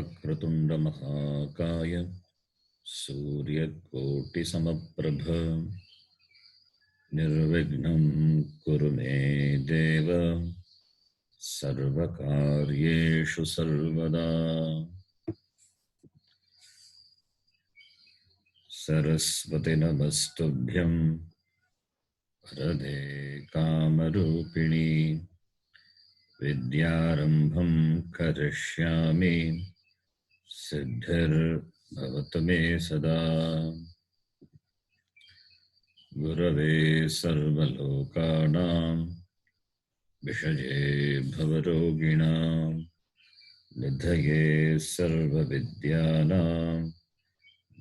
वक्रतुंड महाकाय सूर्यकोटिसमप्रभ निर्विघ्नं कुरु मे देव सर्वकार्येषु सर्वदा। सरस्वती नमस्तुभ्यं वरदे कामरूपिणी विद्यारंभं करिष्यामि सिद्धिर्भवतु मे सदा। गुरवे सर्वलोकानां विषये भवरोगिणां निधये सर्वविद्यानां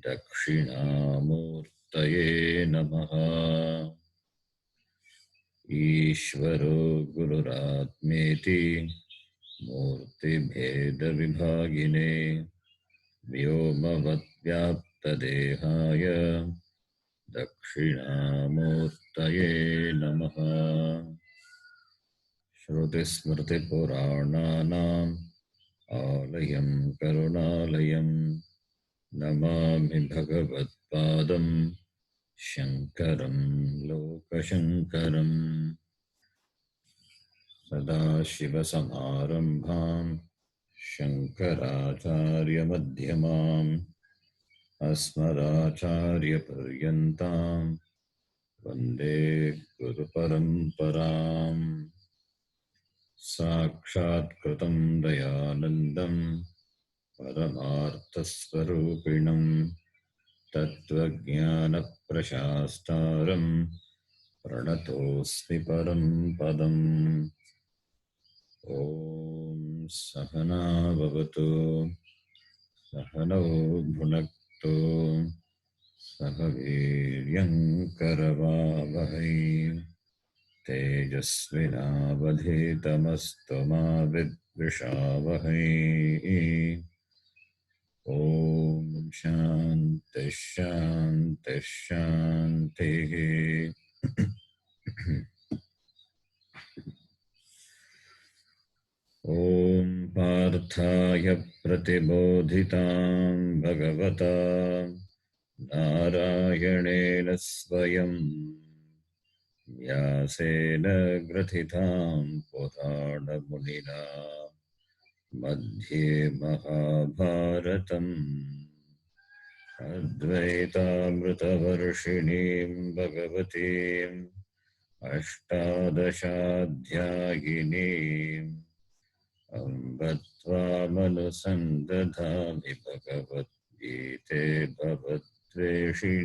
दक्षिणामूर्तये नमः। ईश्वरो गुरुरात्मेति मूर्तिभेदविभागिने व्योमवद्व्याप्तदेहाय दक्षिणामूर्तये नमः। श्रुतिस्मृतिपुराणानाम् आलयं करुणालयं नमामि भगवत्पादं शङ्करं लोकशङ्करम्। सदाशिवसमारम्भां शङ्कराचार्यमध्यमाम् अस्मदाचार्यपर्यन्तां वन्दे गुरुपरम्पराम्। साक्षात्कृतं दयानन्दं परमार्थस्वरूपिणं तत्त्वज्ञानप्रशास्तारं प्रणतोऽस्मि परं पदम्। ॐ सहना भवतु सहनौ भुनक्तु सह वीर्यङ्करवावहै तेजस्विनावधीतमस्तु मा विद्विषावहै। ॐ शान्तिः शान्तिः शान्तिः। ॐ पार्थाय प्रतिबोधितां भगवता नारायणेन स्वयं व्यासेन ग्रथितां पुराणमुनिना मध्ये महाभारतम् अद्वैतामृतवर्षिणीं भगवतीम् अष्टादशाध्यायिनीम् अम्ब त्वामनुसन्दधामि भगवद्गीते भवद्वेषिणीम्।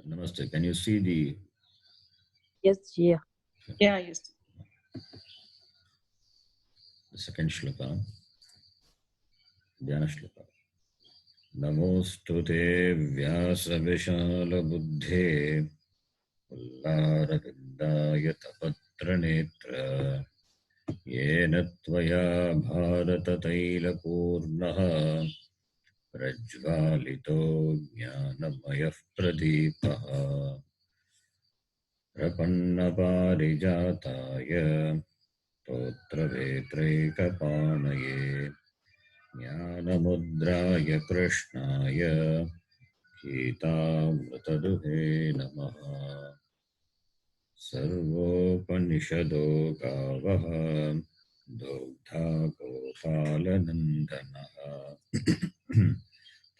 Namaste. Can you see the? Yes, yeah. Yeah, yes. The second shloka, Dhyana shloka. Namostute vyasa vishala buddhe ullaravindaya tapatra netra yena tvaya bharata taila purnaha प्रज्वालितो ज्ञानमयः प्रदीपः प्रपन्नपारिजाताय स्तोत्रवेत्रैकपाणये ज्ञानमुद्राय कृष्णाय गीतामृतदुहे नमः। सर्वोपनिषदो गावः दोग्धा गोपालनन्दनः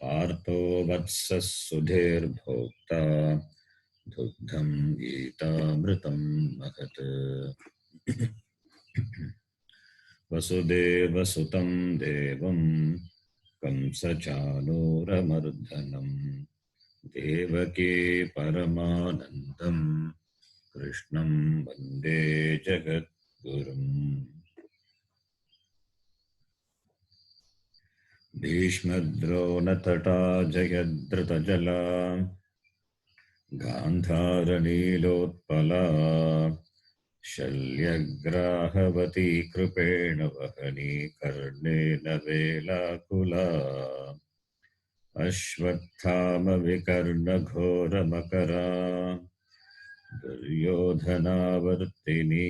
पार्थो वत्सः सुधीर्भोक्ता दुग्धं गीतामृतं महत्। वसुदेवसुतं देवं कंसचाणूरमर्दनं देवकी परमानन्दं कृष्णं वन्दे जगद्गुरुम्। भीष्मद्रोणतटा जयद्रथजला गान्धारनीलोत्पला शल्यग्राहवती कृपेण वहनी कर्णेन वेलाकुला अश्वत्थामविकर्णघोरमकरा दुर्योधनावर्तिनी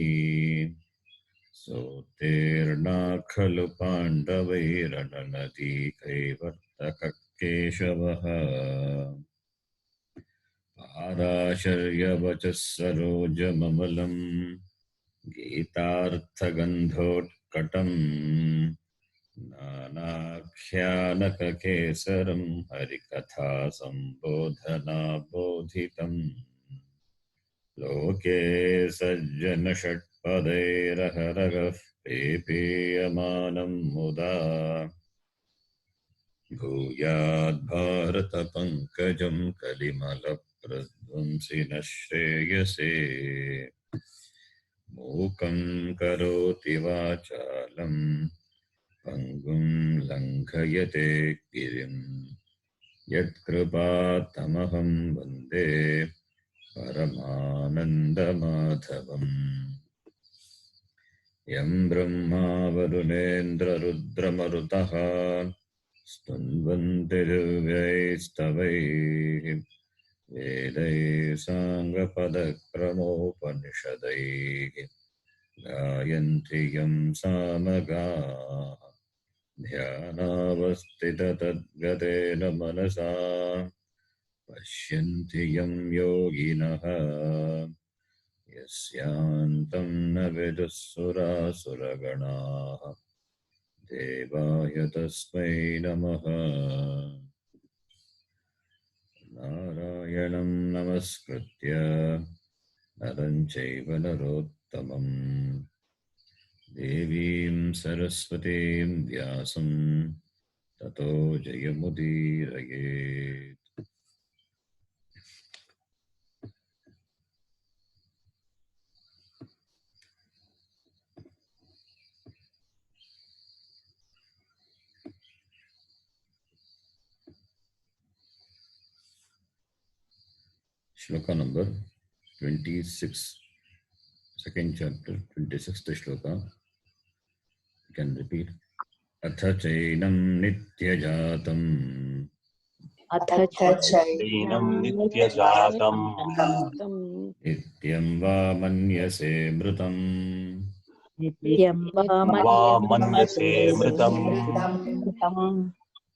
सोत्तीर्णा खलु पाण्डवैरणनदी कैवर्तकः केशवः पाराशर्यवचः सरोजममलम् गीतार्थगन्धोत्कटम् नानाख्यानककेसरं हरिकथा सम्बोधनाबोधितम् लोके सज्जनषट्पदैरहरगः पेपीयमानं मुदा भूयाद्भारतपङ्कजं कलिमलप्रध्वंसिनः श्रेयसे मूकं करोति वाचालं पङ्गुं लङ्घयते गिरिं यत्कृपातमहं वन्दे परमानन्दमाधवम् यं ब्रह्मा वरुणेन्द्ररुद्रमरुतः स्तुन्वन्ति दिव्यैस्तवैः वेदैः साङ्गपदक्रमोपनिषदैः गायन्ति यं सामगाः ध्यानावस्थिततद्गतेन मनसा पश्यन्ति यं योगिनः यस्यान्तं न विदुः सुरासुरगणाः देवाय तस्मै नमः। नारायणं नमस्कृत्य नरं चैव नरोत्तमं देवीं सरस्वतीं व्यासं ततो जयमुदीरयेत्। श्लोका number 26, second chapter, 26th shloka. You can repeat. अथ चैनं नित्यजातम् अथ चैनं नित्यजातं नित्यं वा मन्यसे मृतम् नित्यं वा मन्यसे मृतं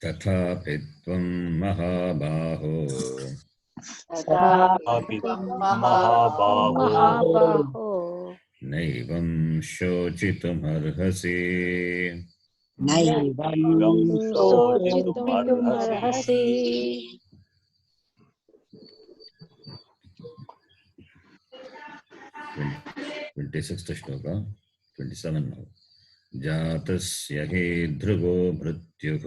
तथापि त्वं महाबाहो अपि महाबाहो नैवं शोचितुमर्हसि नैवं शोचितुमर्हसि 26th shloka, 27 now. जातस्य हि ध्रुवो मृत्युः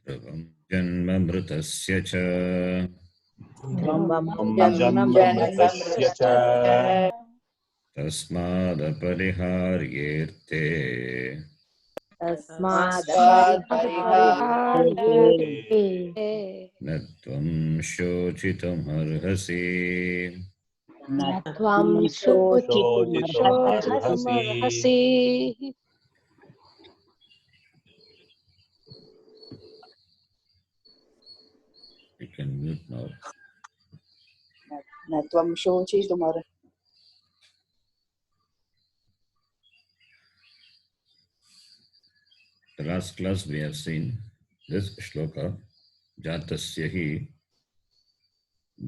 ध्रुवं जन्म मृतस्य च जन्ममृतस्य च तस्मादपरिहार्येऽर्थे न त्वं शोचितुमर्हसि शोचितुमर्हसि You can mute now. न त्वं शोचितुमर्हसि The last class we have seen this shloka, Jatasya hi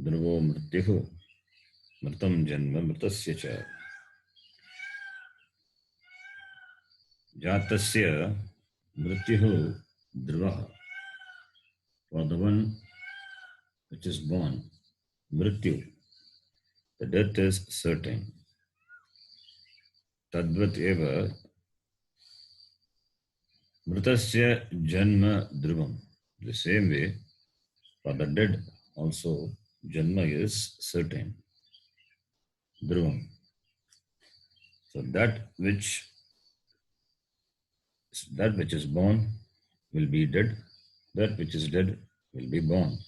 dhruvo mrityuhu mritam janma mritasya cha. Jatasya mrityuhu dhruvaha. For the one which is born, mrityu, the death is certain. Tadvat eva mritasya janma dhruvam. The same way, for the dead also, janma is certain. Dhruvam. So that which is born will be dead, that which is dead will be born.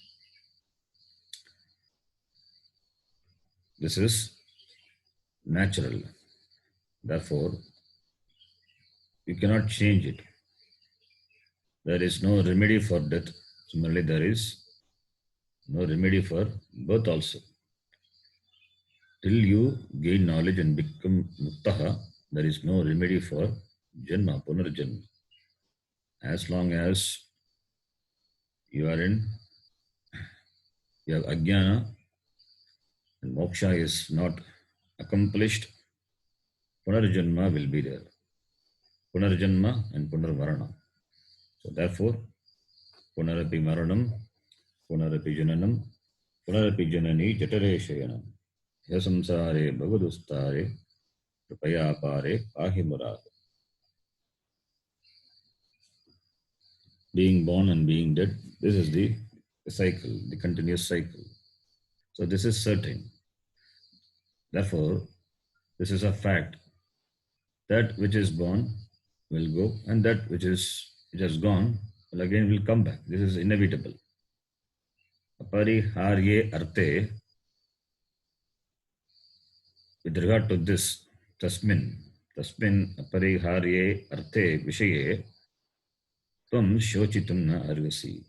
This is natural. Therefore, you cannot change it. There is no remedy for death. Similarly, there is no remedy for birth also. Till you gain knowledge and become muktaha, there is no remedy for janma, punarjanma. As long as you have ajnana and moksha is not accomplished, punarjanma will be there. Punarjanma and punarvarana. So therefore, punarapi maranam, punarapi jananam, punarapi janani jatare shayanam. Yasamsare bhavadustare kripaya pare pahi murad. Being born and being dead, this is the cycle, the continuous cycle. So this is certain. Therefore, this is a fact. That which is born will go, and that which has gone will again come back. This is inevitable. Apariharye arte, with regard to this, tasmin apariharye arte vishaye, tvam shochitum na arvasi.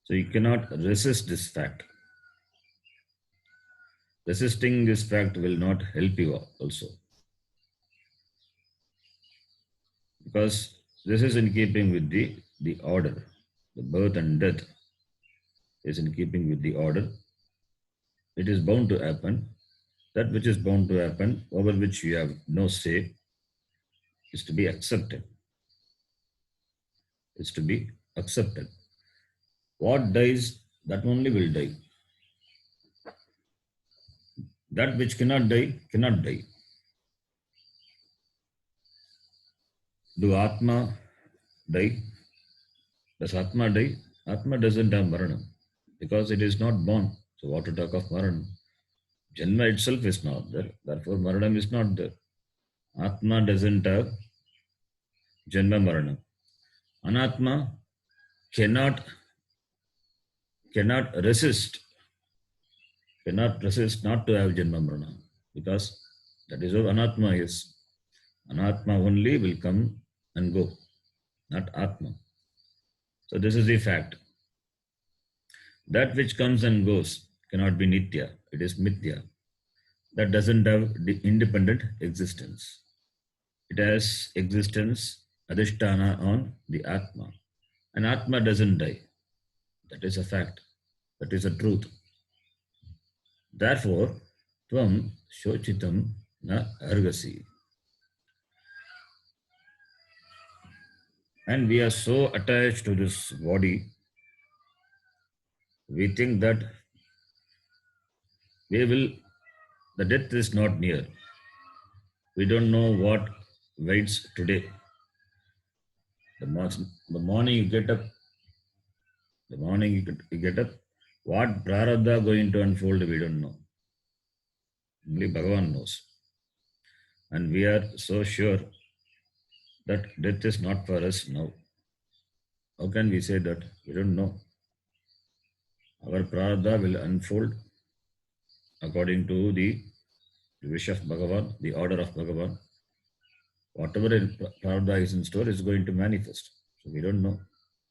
So you cannot resist this fact. Resisting this fact will not help you also. Because this is in keeping with the order. The birth and death is in keeping with the order. It is bound to happen. That which is bound to happen, over which you have no say, is to be accepted. Is to be accepted. What dies, that only will die. That which cannot die, cannot die. Do Atma die? Does Atma die? Atma doesn't have Marana because it is not born. So what to talk of Marana? Janma itself is not there. Therefore, Maranam is not there. Atma doesn't have Janma Marana. Anatma cannot resist not to have Janma Marana because that is how Anatma is. Anatma only will come and go, not Atma. So this is the fact. That which comes and goes cannot be Nitya. It is Mithya. That doesn't have the independent existence. It has existence, adhisthana on the Atma. And Atma doesn't die. That is a fact. That is a truth. Therefore, tvam shochitam na argasi. And we are so attached to this body, we think that the death is not near. We don't know what waits today. The morning you get up, what prarabdha going to unfold, we don't know. Only Bhagavan knows. And we are so sure that death is not for us now. How can we say that? We don't know. Our prarabdha will unfold according to the wish of Bhagavan, the order of Bhagavan. Whatever in prarabdha is in store is going to manifest. So we don't know.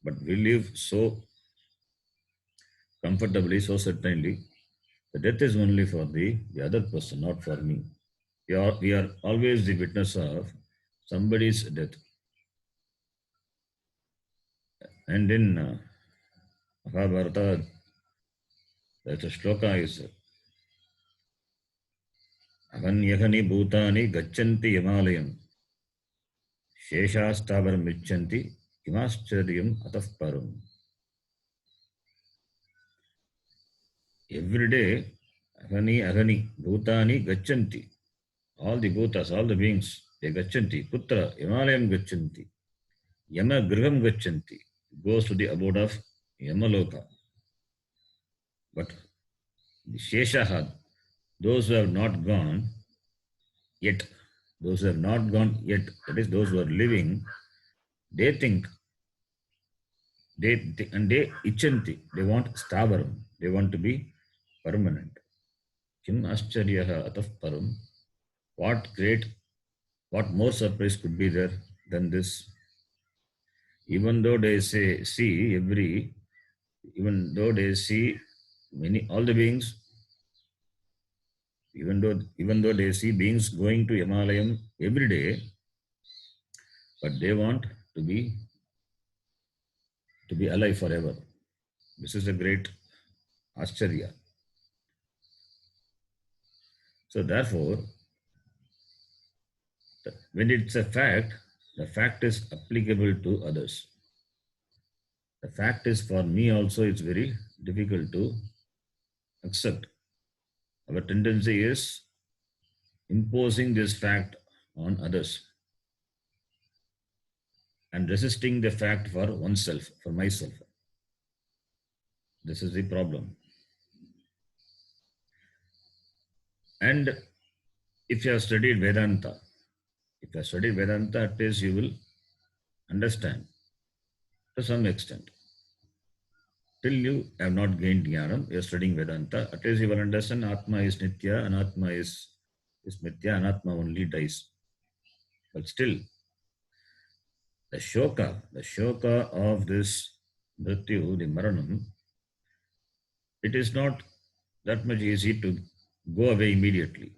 But we live so comfortably, so certainly. The death is only for the other person, not for me. We are always the witness of somebody's death. And in Mahabharata, that shloka is Avanyahani bhutani gacchanti yamalayam sheshastavar michanti kimaschariyam atafparam. Every day, ahani, bhutani gacchanti. All the bhutas, all the beings, they gacchanti. Putra, Himalayam gacchanti. Yama griham gacchanti. Goes to the abode of Yamaloka. But the Sheshaha, those who have not gone yet, that is, those who are living, they think, they ichanti, they want stavaram, they want to be permanent. Kim Ascharyaha Ataf Param. What more surprise could be there than this? Even though they even though they see all the beings, even though they see beings going to Himalayam every day, but they want to be alive forever. This is a great Ascharya. So therefore, when it's a fact, the fact is applicable to others. The fact is for me also it's very difficult to accept. Our tendency is imposing this fact on others and resisting the fact for oneself, for myself. This is the problem. And if you have studied Vedanta, at least you will understand to some extent. Till you have not gained jnanam, you are studying Vedanta, at least you will understand Atma is Nitya, Anatma is Mithya, Anatma only dies. But still, the shoka of this Mrityu, the Maranam, it is not that much easy to go away immediately.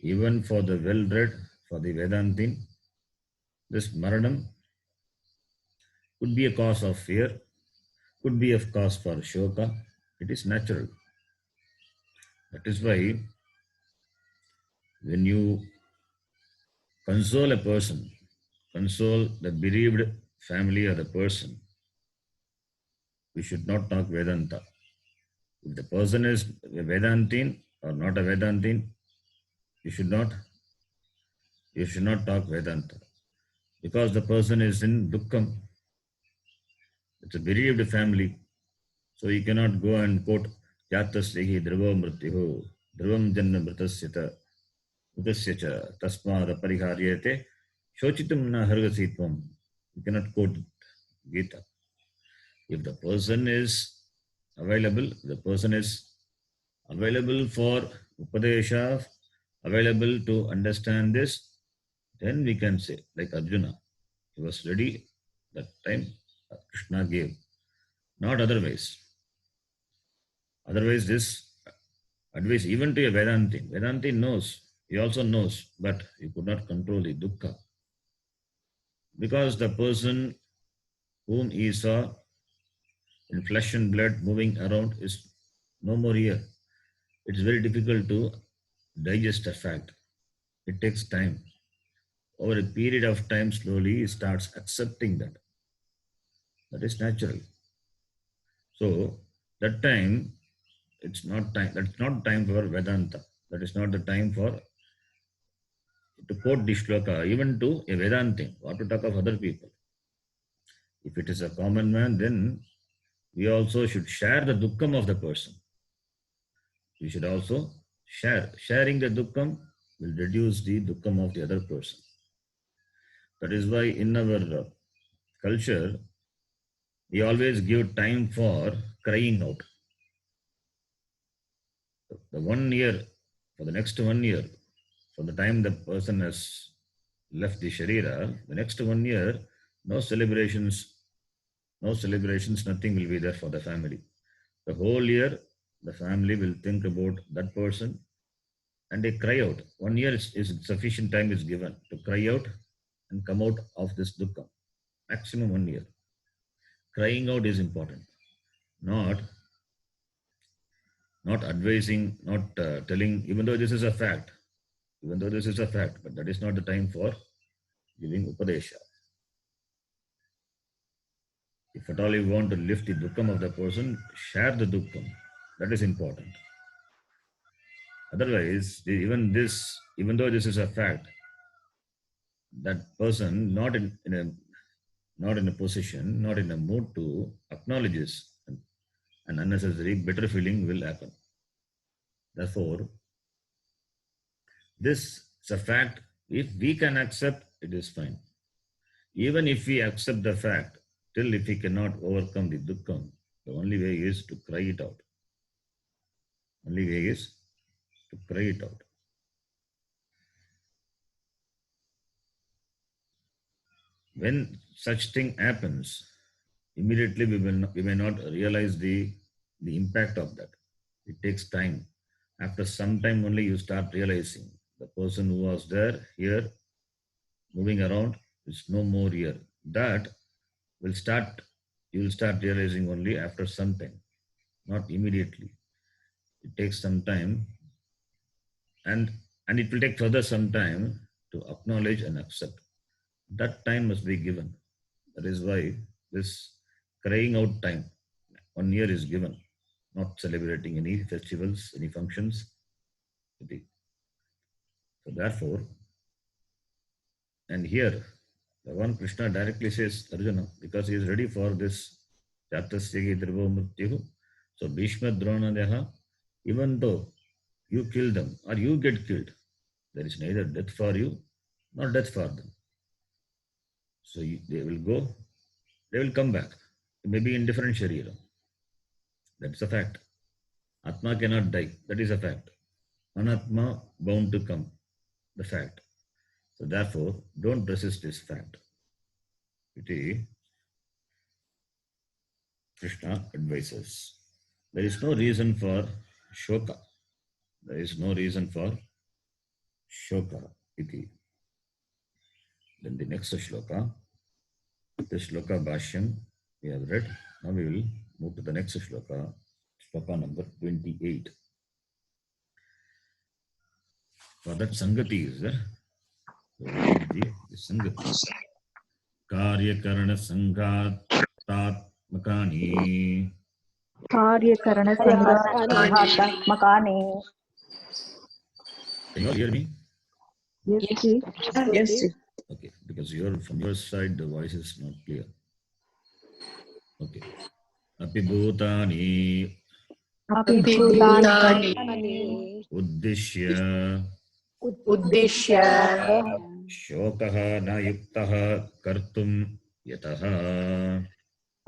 Even for the well-read, for the Vedantin, this Maranam could be a cause of fear, could be a cause for shoka. It is natural. That is why when you console a person, console the bereaved family of the person, we should not talk Vedanta. If the person is a Vedantin or not a Vedantin, you should not talk Vedanta. Because the person is in dukkham. It's a bereaved family. So you cannot go and quote Yatasyahi Dhruva Mrityu, Dhruvam Janna Mritasyata, Mritasyacha, Tasmada Pariharyate, Shochitum na Hargasitvam. You cannot quote Gita. If the person is available, for Upadesha, available to understand this, then we can say, like Arjuna, he was ready that time Krishna gave. Not otherwise. Otherwise, this advice, even to a Vedantin knows, he also knows, but he could not control the dukkha. Because the person whom he saw in flesh and blood moving around is no more here. It's very difficult to digest a fact. It takes time. Over a period of time, slowly he starts accepting that. That is natural. So that time, it's not time. That's not time for Vedanta. That is not the time for to quote the shloka, even to a Vedantin, or to talk of other people. If it is a common man, then we also should share the dukkham of the person. We should also share. Sharing the dukkham will reduce the dukkham of the other person. That is why in our culture, we always give time for crying out. The 1 year, for the next 1 year, from the time the person has left the Sharira, the next 1 year, no celebrations, nothing will be there for the family. The whole year, the family will think about that person and they cry out. 1 year is sufficient time is given to cry out and come out of this dukkha. Maximum 1 year. Crying out is important. Not advising, not telling, even though this is a fact, but that is not the time for giving upadesha. If at all you want to lift the dukkham of the person, share the dukkham. That is important. Otherwise, even though this is a fact, that person not in a position, not in a mood to acknowledge this, and unnecessary bitter feeling will happen. Therefore, this is a fact. If we can accept, it is fine. Even if we accept the fact, still if we cannot overcome the dukkham, the only way is to cry it out. Only way is to cry it out. When such thing happens, immediately we may not realize the impact of that. It takes time. After some time only you start realizing the person who was there here moving around is no more here. That will start, you will start realizing only after some time, not immediately. It takes some time, and it will take further some time to acknowledge and accept. That time must be given. That is why this crying out time, 1 year is given, not celebrating any festivals, any functions. So therefore, and here, Bhagavan Krishna directly says, Arjuna, because he is ready for this Jatasya Dhruva Mrityu. So Bhishma Dronadaha, even though you kill them or you get killed, there is neither death for you nor death for them. So they will go, they will come back. Maybe in different sharira. That's a fact. Atma cannot die. That is a fact. Anatma bound to come. The fact. So therefore, don't resist this fact. Iti Krishna advises. There is no reason for shoka. There is no reason for shoka. Iti. Then the next shloka. This shloka Bhashyam we have read. Now we will move to the next shloka. Shloka number 28. For that Sangati is there. The Sangati. Karyakarana Sangatatmakani. कार्यकरण संघातात्मकानि. Can you all hear me? Yes, ji. Yes, sir. Okay, because from your side the voice is not clear. Okay. Api bhutani Abhibhutani uddishya uddishya shokaha na yuktaha kartum yataha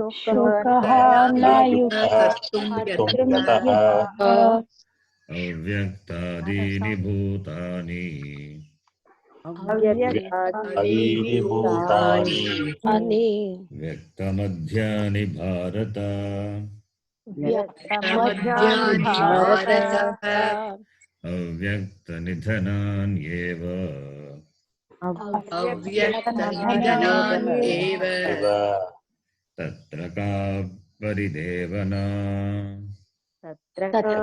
शोकः न कर्तुं यतः avyaktadini bhutani अदीनि भूतानि vyaktamadhyani bharata मध्यानि Bharat avyaktanidhananyeva अव्यक्तनिधनान्येव इव तत्र का परिदेवना तत्र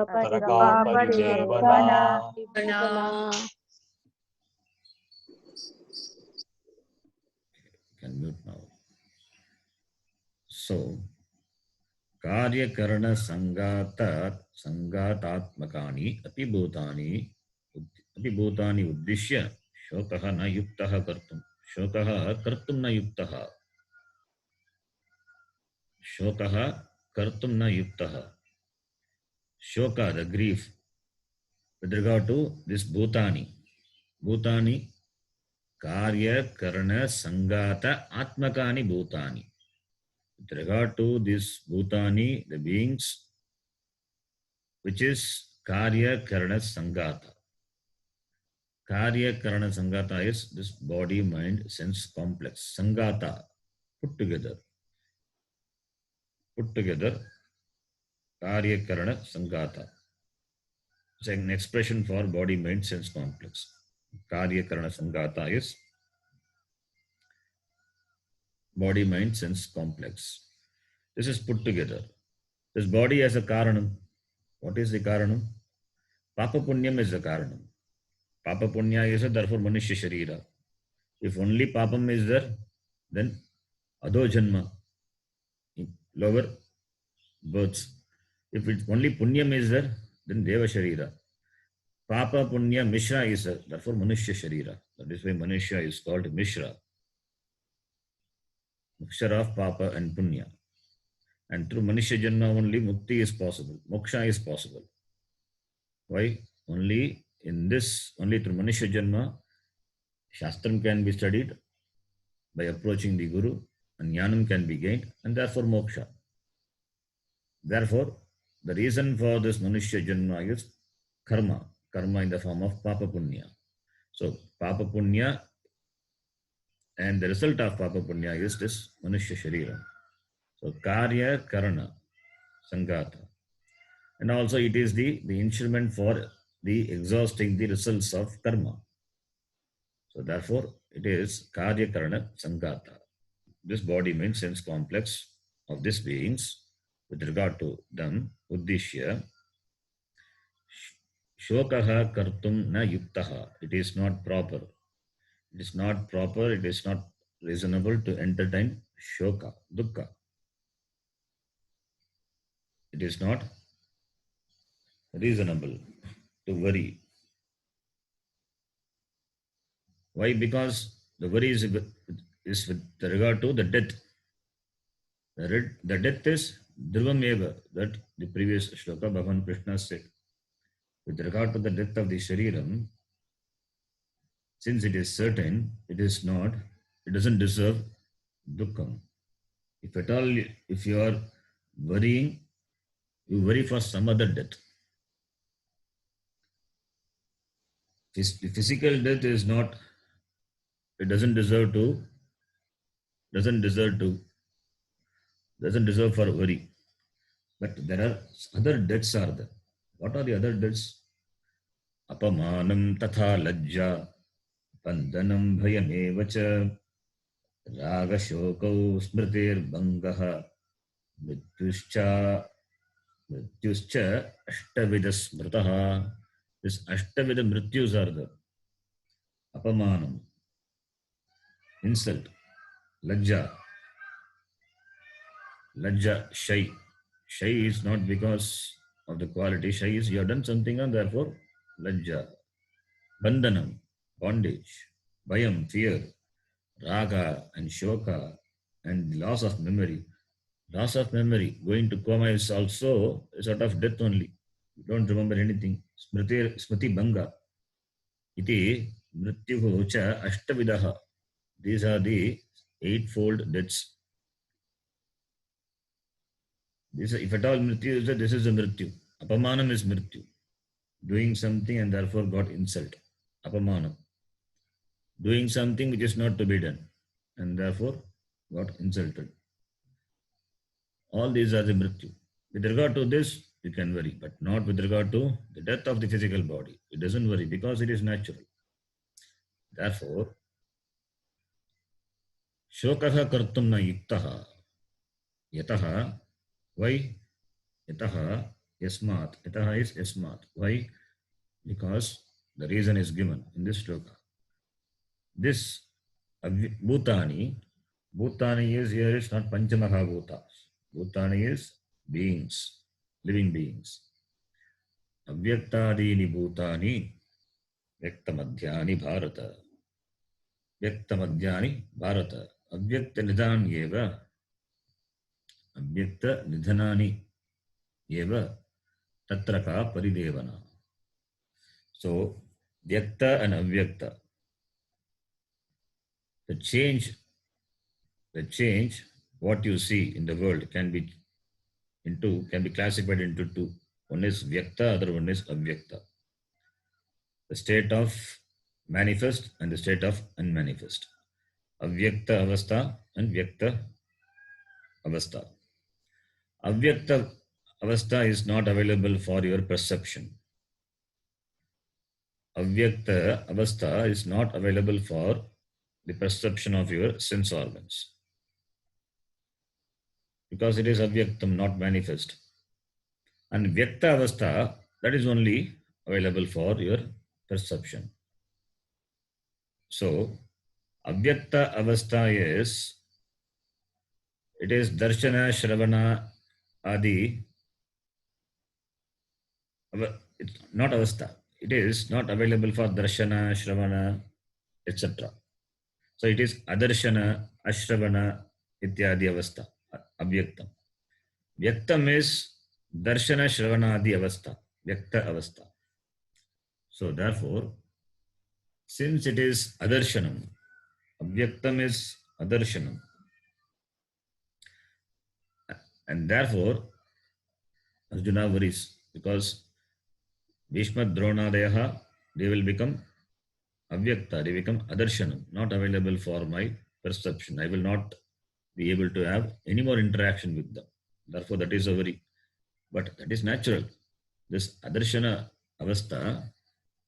परिदेवना can mute now. So, karyakarana sangatatmakani apibhutani uddishya shokaha na yuktaha kartum. Shokaha kartum na yuktaha. Shokaha kartum na yuktaha. Shoka, the grief, with regard to this bhutani. Bhutani, karya, karana, sangata, atmakani bhutani. With regard to this bhutani, the beings, which is karya, karana, sangata. Karya, karana, sangata is this body, mind, sense complex. Sangata, put together. Put together. Karya, karana, sangata. It's an expression for body, mind, sense complex. Karya, karana, sangata is body, mind, sense complex. This is put together. This body has a karanam. What is the karanam? Papa punyam is the karanam. Papa punya is a therefore manushya sharira. If only papam is there, then adho janma, lower births. If it's only punyam is there, then deva sharira. Papa punya mishra is there, therefore manushya sharira. That is why manushya is called mishra. Mixture of papa and punya. And through manushya janma only mukti is possible. Moksha is possible. Why? Only in this, only through manushya janma, shastram can be studied by approaching the guru, and jnanam can be gained, and therefore moksha. Therefore, the reason for this manushya janma is karma. karma in the form of Papa Punya. So Papa Punya and the result of Papa Punya is this Manushya Sharira. So Karya Karana Sangata. And also it is the instrument for the exhausting the results of karma. So therefore it is Karya Karana Sangata. This body means sense complex of these beings with regard to them, Uddishya, Shokaha Kartum Na Yuktaha. It is not proper. It is not proper, it is not reasonable to entertain Shoka, Dukkha. It is not reasonable to worry. Why? Because the worry is with regard to the death. The death is Dhruvam Eva, that the previous shloka Bhagavan Krishna said. With regard to the death of the Shariram, since it is certain, it doesn't deserve Dukkham. If at all, if you are worrying, you worry for some other death. Physical death is not, it doesn't deserve for worry. But there are other deaths are there. What are the other deaths? Apamanam tatha lajja, bandhanam bhayamevacha, raga shokau smritir bangaha, mrityuscha ashtavida smritaha. This ashtavida mrityus are there. Apamanam, insult. Lajja, shy. Shy is not because of the quality. Shy is you have done something and therefore lajja. Bandhanam, bondage. Bhayam, fear. Raga and shoka and loss of memory. Loss of memory. Going to coma is also a sort of death only. You don't remember anything. Smriti bhanga. Iti mrityuhu cha ashtavidaha. These are the eightfold deaths. If at all mrityu is there, this is a mrityu. Apamanam is mrityu. Doing something and therefore got insult. Apamanam. Doing something which is not to be done and therefore got insulted. All these are the mrityu. With regard to this, you can worry, but not with regard to the death of the physical body. It doesn't worry because it is natural. Therefore, shokaha kartum na yuktaha. Yataha. Why? Yataha yasmat. Yataha is yasmat. Why? Because the reason is given in this shloka. This bhutani is here is not panchamaha bhutas. Bhutani is beings, living beings. Avyaktadini bhutani vyaktamadhyani bharata. Vyaktamadhyani bharata. Avyakta nidhan yeva. Avyakta nidhanani yeva tatraka paridevana. So, vyakta and avyakta. The change, what you see in the world can be classified into two. One is vyakta, other one is avyakta. The state of manifest and the state of unmanifest. Avyakta avastha and vyakta avastha. Avyakta avastha is not available for your perception. Avyakta avastha is not available for the perception of your sense organs. Because it is avyaktam, not manifest. And vyakta avastha, that is only available for your perception. So, avyakta avastha is, it is darshana, shravana, adi. It's not avastha. It is not available for darshana, shravana, etc. So it is adarshana, ashravana, ityadi avastha, avyaktam. Vyaktam is darshana, shravana, adi avastha, vyakta avastha. So therefore, since it is adarshanam, avyaktam is adarshanam, and therefore Arjuna worries because Bhishma Dronadayaha, they will become avyakta, they become adarshana, not available for my perception. I will not be able to have any more interaction with them. Therefore, that is a very, but that is natural. This adarshana avastha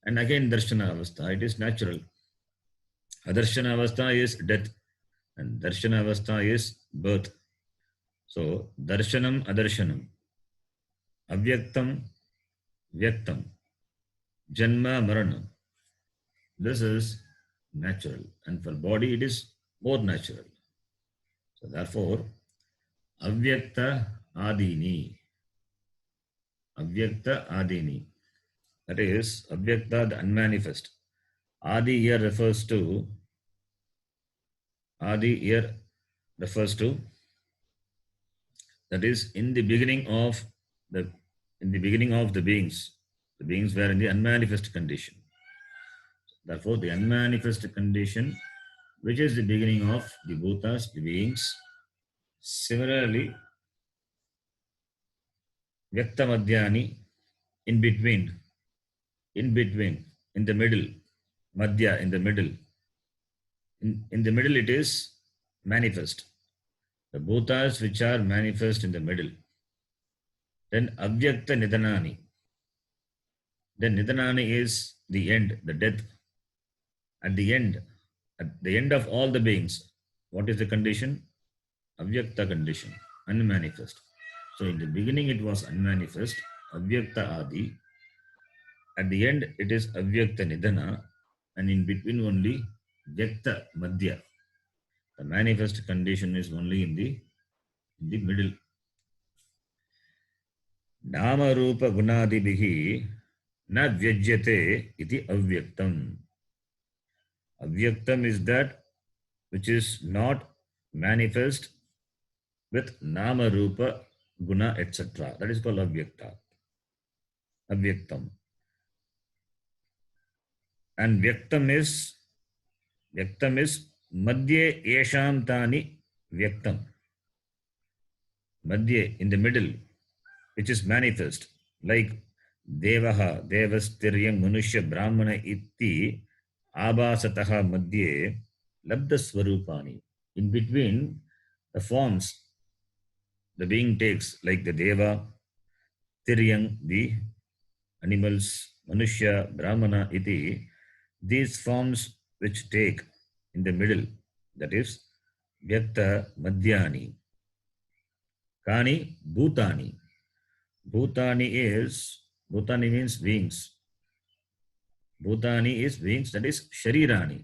and again darshana avastha, it is natural. Adarshana avastha is death and darshana avastha is birth. So, darshanam, adarshanam, avyaktam, vyaktam, janma, maranam. This is natural, and for body it is more natural. So therefore, avyakta adini, avyakta adini. That is avyakta, the unmanifest. Adi here refers to that is in the beginning of the beings. The beings were in the unmanifest condition. Therefore, the unmanifest condition, which is the beginning of the bhutas, the beings. Similarly, Vyakta Madhyani, in between, in the middle, Madhya, in the middle. In the middle it is manifest. The bhutas which are manifest in the middle. Then Avyakta Nidanani. Then Nidanani is the end, the death. At the end of all the beings, what is the condition? Avyakta condition, unmanifest. So in the beginning it was unmanifest, Avyakta Adi. At the end it is Avyakta Nidana, and in between only Vyakta Madhya. The manifest condition is only in the middle. Nama Rupa Gunadibihi na Vyajyate iti Avyaktam. Avyaktam is that which is not manifest with Nama Rupa Guna etc. That is called Avyakta. Avyaktam. And Vyaktam is Madhye Yesham Tani Vyaktam. Madhye, in the middle, which is manifest, like Devaha, Devastiryam, Manushya, Brahmana, Itti, Abhasataha Madhye, Labda Swarupani. In between, the forms the being takes, like the Deva, Tiryang, the animals, Manushya, Brahmana, Iti, these forms which take in the middle, that is Vyakta Madhyani. Kani Bhutani. Bhutani means beings. Bhutani is beings, that is Sharirani.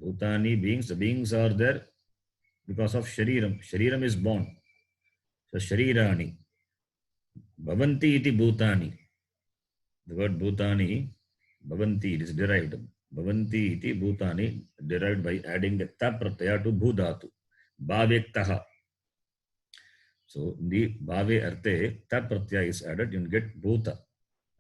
Bhutani beings, the beings are there because of Shariram. Shariram is born. So Sharirani. Bhavanti iti Bhutani. The word Bhutani, Bhavanti, it is derived. Bhavanti iti Bhutani, derived by adding the ta pratyaya to Bhudhatu. Bhavektaha. So the Bhave Arte, ta pratyaya is added, you get Bhuta.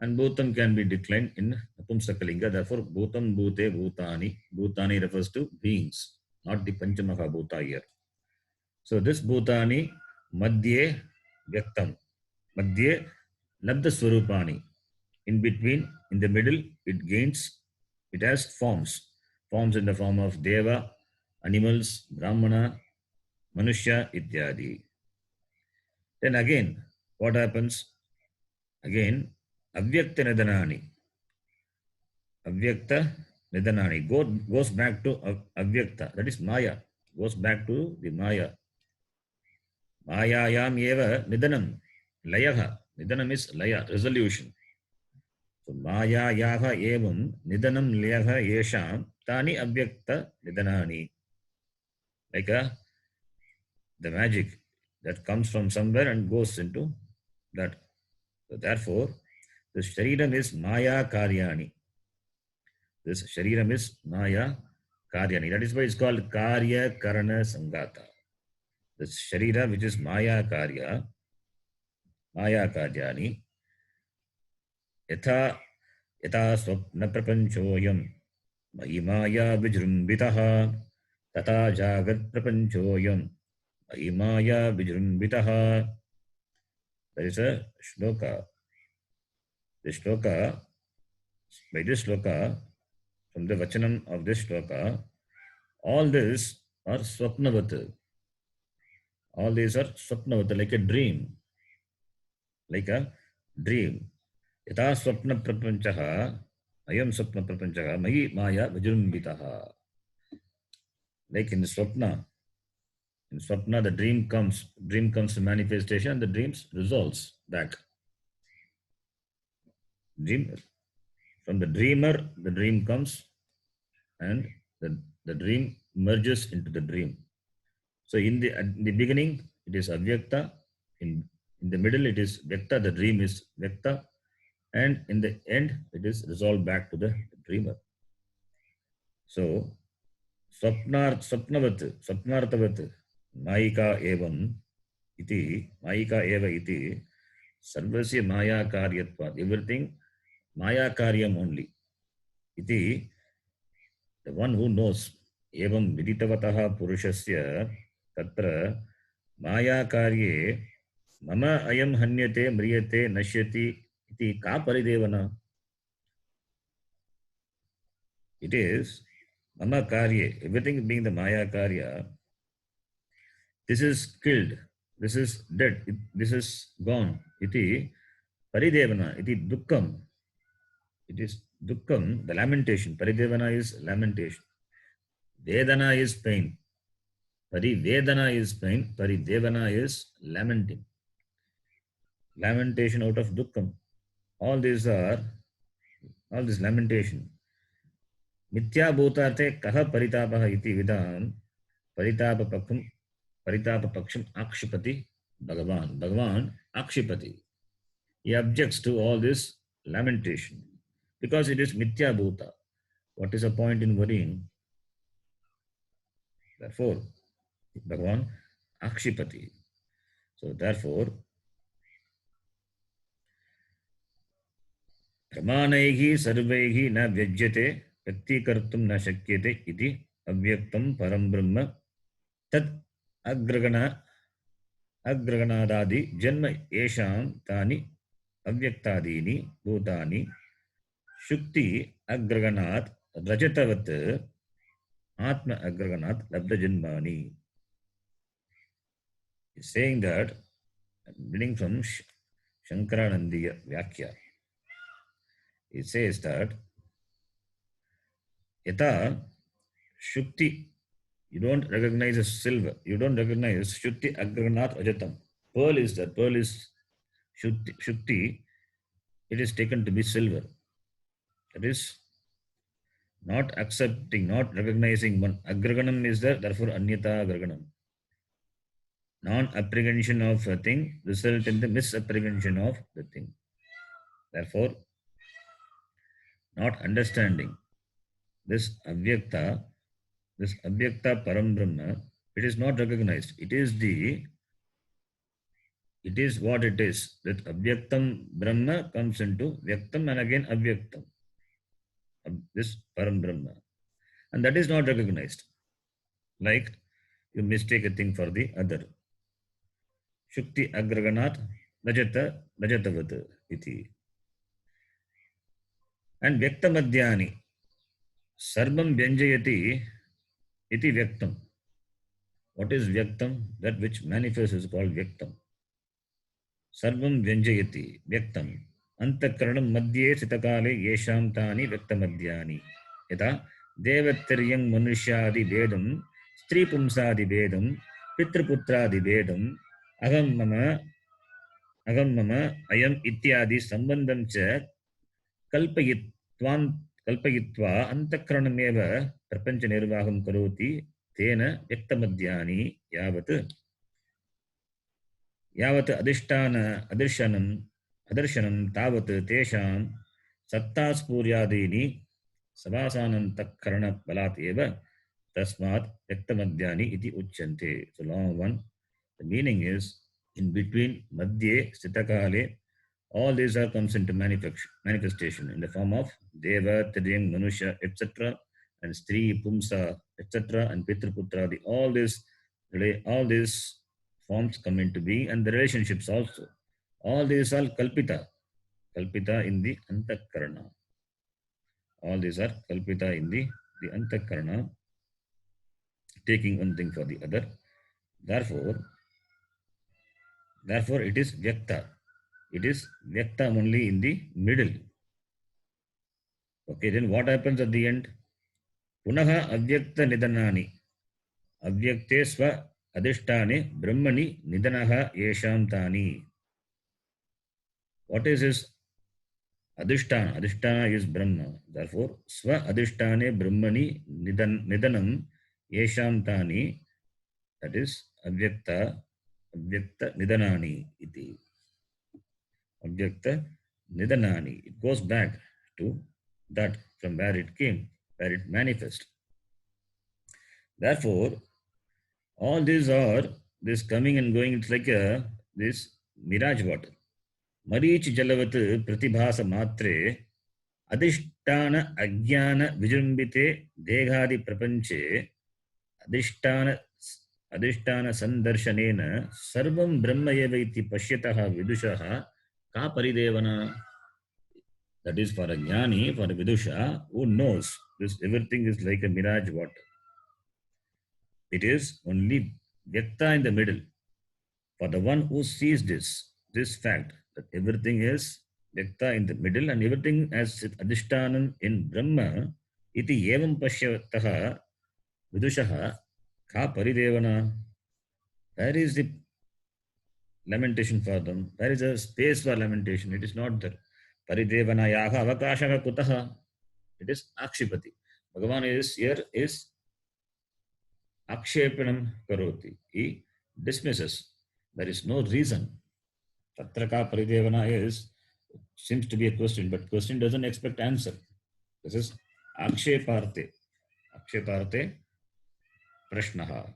And Bhutam can be declined in Napumsakalinga. Therefore, Bhutam, Bhute, Bhutani. Bhutani refers to beings, not the Panchamaha Bhuta here. So this Bhutani, Madhye Vyaktam. Madhye Labda Swarupani. In between, in the middle, it has forms. Forms in the form of Deva, animals, Brahmana, Manushya, Ityadi. Then again, what happens? Again, Avyakta Nidanani. Avyakta Nidanani goes back to Avyakta, that is Maya, goes back to the Maya. Mayayam eva Nidanam, Layaha. Nidanam is Laya, resolution. So Mayayaha evam Nidanam Layaha Yesham Tani Avyakta Nidanani. Like the magic that comes from somewhere and goes into that. So therefore, the Shariram is Maya Karyani. This Shariram is Maya Karyani. That is why it's called Karya Karana Sangata. This Sharira, which is Maya Karya, Maya Karyani, Yatha Swapna Prapanchoyam, Mahi Maya Vijrumbitaha, Tata Jagat Prapanchoyam, Mahi Maya Vijrumbitaha. There is a shloka. This shloka, by this shloka, from the vachanam of this shloka, all this are swapnavat. All these are swapnavat, like a dream. Like a dream. Yata swapna prapanchaha, ayam swapna prapanchaha, mayi maya vijrumbitaha. Like in Swapna, the dream comes to manifestation, and the dreams resolves back. Dream, from the dreamer, the dream comes, and the dream merges into the dream. So in the beginning, it is avyakta. In the middle, it is vyakta. The dream is vyakta, and in the end, it is resolved back to the dreamer. So स्वप्नार्थवत् मायिका एवं इति सर्वस्य माया कार्यत्वात्, everything maya karyam only iti, the one who knows evam viditavatah purushasya tatra maya karye mama ayam hanyate mriyate nashyati iti ka paridevana. It is mama karye, everything being the maya karya, this is killed, this is dead, this is gone. Iti paridevana, iti dukkam. It is dukkam, the lamentation. Paridevana is lamentation. Vedana is pain. Parivedana is pain. Paridevana is lamenting. Lamentation out of dukkam. All this lamentation. Mithya bhutarte kaha paritapaha iti vidam paritapapaksham akshipati Bhagavan. Bhagavan akshipati. He objects to all this lamentation because it is mithya bhuta. What is the point in worrying? Therefore, Bhagavan akshipati. So therefore, pramanaihi sarvaihi na vyajyate praktikartum na shakyate iti avyaktam param brahma tat agraganadadi janma esham tani avyaktadini bhutani shukti agraganat rajatavat atma agraganat labda janmani. He's saying that, reading from Shankaranandiya Vyakya, it says that yata shukti, you don't recognize as silver, you don't recognize shukti agraganat rajatam. Pearl is that, pearl is shukti, it is taken to be silver. That is not accepting, not recognizing one. Agraganam is there, therefore anyata agraganam. Non-apprehension of a thing result in the misapprehension of the thing. Therefore, not understanding this avyakta param brahma, it is not recognized. It is what it is. That avyaktam brahma comes into vyaktam and again avyaktam. This param brahma. And that is not recognized. Like you mistake a thing for the other. Shukti agraganat rajatavat iti. And vyaktamadhyani sarvam vyanjayati iti vyaktam. What is vyaktam? That which manifests is called vyaktam. Sarvam vyanjayati vyaktam. Antakaranam madhye sitakale yesham tani vyaktamadhyani. Yata devatiryang manushadi vedam stri pumsadi vedam pitraputradi vedam agam mama ayam ityadi sambandham cha kalpayitva antakaranameva prapancha nirvaham karoti tena vyaktamadhyani yavat adarshanam tavat tesham sattaspūryādīni savāsānantakarana balat eva tasmat vyaktamadhyani iti uchyante. So long one. The meaning is in between madhye sitakale, all these are comes into manifestation in the form of deva, tiryang, manusha, etc. and stri, pumsa, etc. and pitraputra. All these forms come into being, and the relationships also. All these are kalpita kalpita in the antakarana. All these are kalpita in the antakarana, taking one thing for the other. Therefore, it is vyakta. It is vyakta only in the middle. Okay, then what happens at the end? Punaha avyakta nidanani. Avyakte swa adhishtane brahmani nidanaha yesham tani. What is his adhishtana? Adhishtana is Brahma. Therefore, swa adhishtane brahmani nidanam yesham tani. That is avyakta nidanani iti. Avyakta nidanani. It goes back to that from where it came, where it manifests. Therefore, all these are this coming and going. It's like this mirage water. Marich jalavat pratibhasa matre adhishtana ajnana vijrumbite deghadi prapanche adhishtana sandarshanena sarvam brahma eva iti pashyataha vidushaha ka paridevana. That is for a jnani, for a vidusha who knows this everything is like a mirage water. It is only vyakta in the middle. For the one who sees this fact that everything is vyakta in the middle and everything as adhishtanam in Brahma, iti evam pashyataha vidushaha ka paridevana. Where is the lamentation for them? Where is a space for lamentation? It is not there. Paridevana yaha avakashaka kutaha. It is akshipati. Bhagavan is here is akshepanam karoti. He dismisses. There is no reason. Tatraka paridevana seems to be a question, but question doesn't expect answer. This is aksheparte. Aksheparte prashnaha.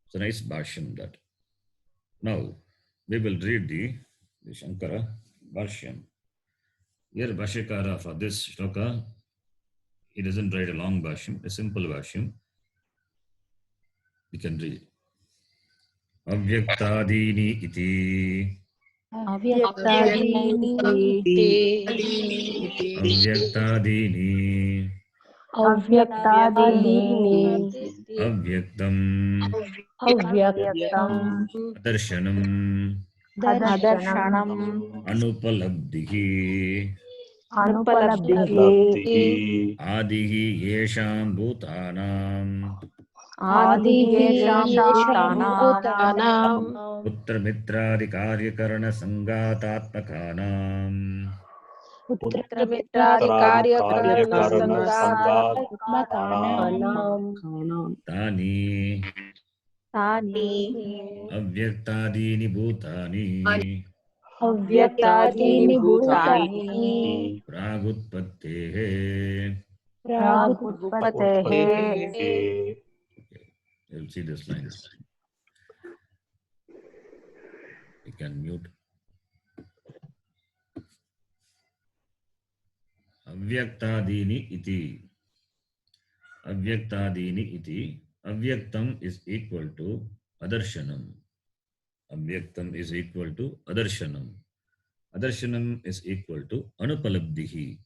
So nice bhashyam that. Now we will read the Shankara bhashyam. Here Bhashyakara for this shloka, he doesn't write a long bhashyam, a simple bhashyam. We can read. Avyaktadini iti. Avyaktadini. Avyaktadini. Avyaktadini. Avyaktam. Avyaktam. Adarshanam. Adarshanam. Anupalabdhihi. Anupalabdhihi. Adihi yesham bhutanam. Adihesham bhutanam. Putra mitradi karyakarana sangatatmakanam. Tani. Avyaktadini bhutani. Avyaktadini bhutani. Pragutpattehe. Pragutpatehe. You'll see this line. You can mute. Avyaktadini iti. Avyaktadini iti. Avyaktam is equal to adarshanam. Avyaktam is equal to adarshanam. Adarshanam is equal to anupalabdhihi.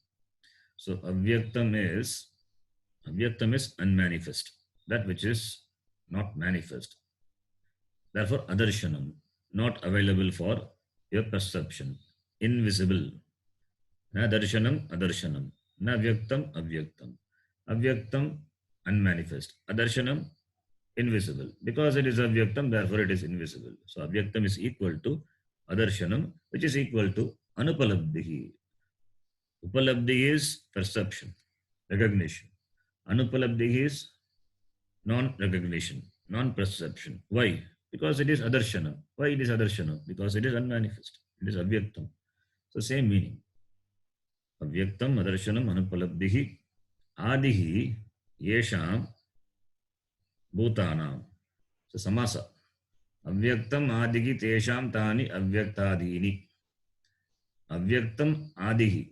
So avyaktam is unmanifest. That which is not manifest. Therefore adarshanam, not available for your perception. Invisible. Na darshanam adarshanam. Na vyaktam avyaktam. Avyaktam unmanifest. Adarshanam invisible. Because it is avyaktam, therefore it is invisible. So avyaktam is equal to adarshanam, which is equal to anupalabdhihi. Upalabdhi is perception, recognition. Anupalabdhi is non-recognition, non-perception. Why? Because it is adarshanam. Why it is adarshanam? Because it is unmanifest. It is avyaktam. So same meaning. Avyaktam, adarshanam, anupalabdhihi, adihi, yesham, bhutanam. So samasa. Avyaktam, adihi, tesham, tani, avyaktadini. Avyaktam, adihi,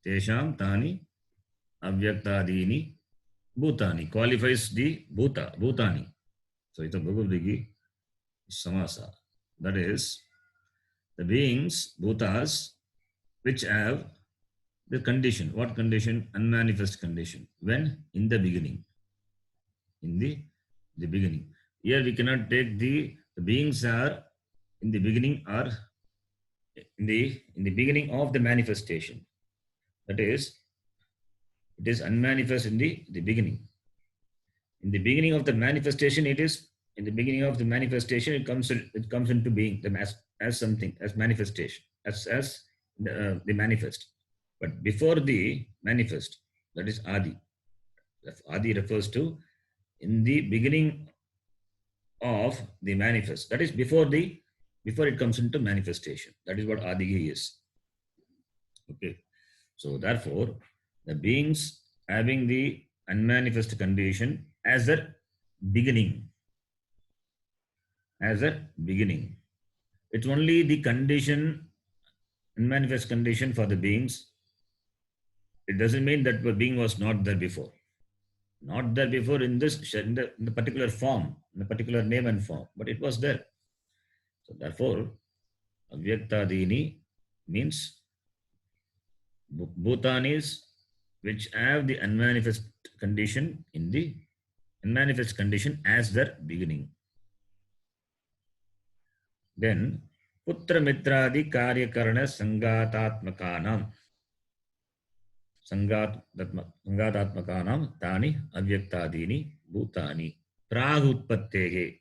tesham, tani, avyaktadini, bhutani. Qualifies the bhutani. So it's a Bhagavad samasa. That is the beings, bhutas, which have the condition. What condition? Unmanifest condition. When? In the beginning. In the beginning. Here we cannot take the beings are in the beginning or in the beginning of the manifestation. That is, it is unmanifest in the beginning. In the beginning of the manifestation, it is in the beginning of the manifestation. It comes into being them as something, as manifestation, as the manifest. But before the manifest, that is Adi. Adi refers to in the beginning of the manifest. That is before it comes into manifestation. That is what Adi is. Okay. So therefore, the beings having the unmanifest condition as a beginning. As a beginning. It's only the condition, unmanifest condition for the beings. It doesn't mean that the being was not there before. Not there before in the particular form, in the particular name and form, but it was there. So therefore, Avyaktadini means Bhutanis which have the unmanifest condition in the unmanifest condition as their beginning. Then Putra Mitradi Karyakarana Sangatatmakanam Sangatatmakanam Tani Avyaktadini Bhutani Prag Utpattehe.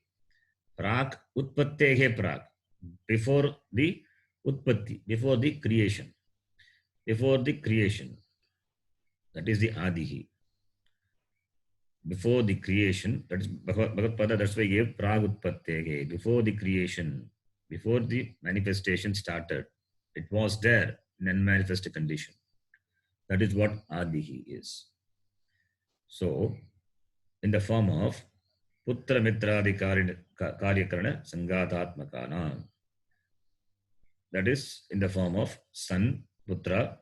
Prag Utpattehe Prag. Before the Utpatti, before the creation. Before the creation. That is the Adihi. Before the creation, that is Bhagavad Pada, that's why he gave Prag Utpattege. Before the creation, before the manifestation started, it was there in unmanifest condition. That is what Adihi is. So, in the form of Putra Mitradi Karyakarana Sangatatmakana, that is in the form of son, Putra,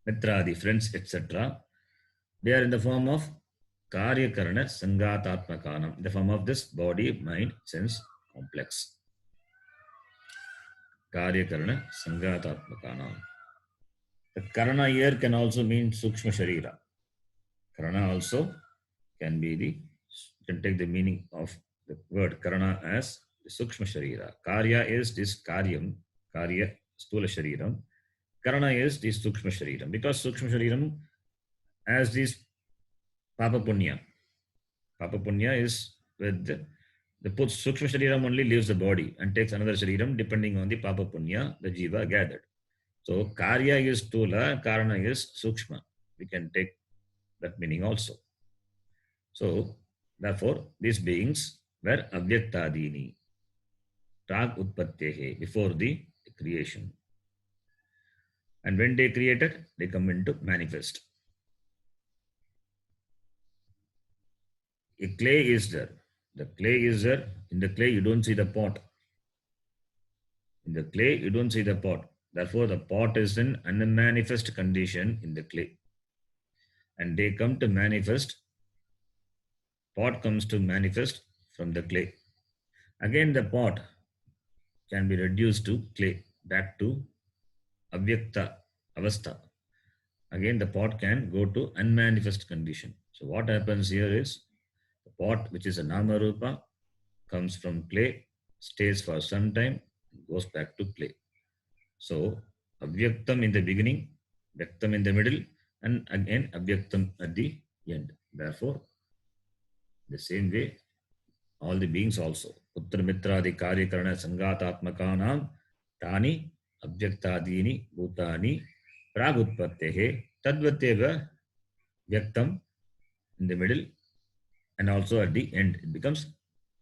Mitradi, friends, etc. They are in the form of Karyakarana Sangatatmakanam, in the form of this body, mind, sense complex. Karyakarana Sangatatmakanam. The Karana here can also mean Sukshma Sharira. Karana also can take the meaning of the word Karana as the Sukshma Sharira. Karya is this Karyam, Karya, Stula Shariram. Karana is this Sukshma Shariram. Because Sukshma Shariram has this Papa Punya. Papa Punya is with the Sukshma Shariram only leaves the body and takes another Shariram depending on the Papa Punya the Jiva gathered. So Karya is Stula, Karana is Sukshma. We can take that meaning also. So therefore these beings were Avyaktadini. Prag Utpattehe, before the creation. And when they created, they come into manifest. A clay is there. The clay is there. In the clay, you don't see the pot. In the clay, you don't see the pot. Therefore, the pot is in unmanifest condition in the clay. And they come to manifest. Pot comes to manifest from the clay. Again, the pot can be reduced to clay, back to Avyakta Avastha. Again, the pot can go to unmanifest condition. So what happens here is, the pot, which is a Nama Rupa, comes from clay, stays for some time, goes back to clay. So, Avyaktam in the beginning, Vyaktam in the middle, and again Avyaktam at the end. Therefore, the same way, all the beings also. Putra Mitradi Karyakarana Sangatatmakanam Tani Abhyaktadini Bhutani Pragutpattehe Tadvateva Vyaktam in the middle and also at the end it becomes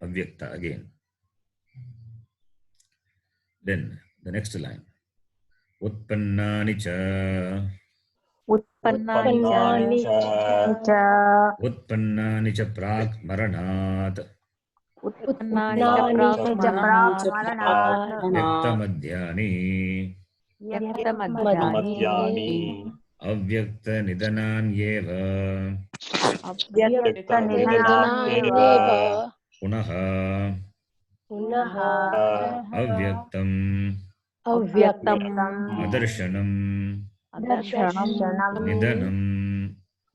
Avyakta again. Then the next line Utpannani cha Utpannani cha Utpannani cha Prag Maranat Utpannani cha pramaranat Vyaktamadhyani Vyaktamadhyani Avyakta Nidananyeva Vyaktanidhananyeva Punaha Punaha Avyaktam अव्यक्तम् अदर्शनम् दर्शनम् निधनम्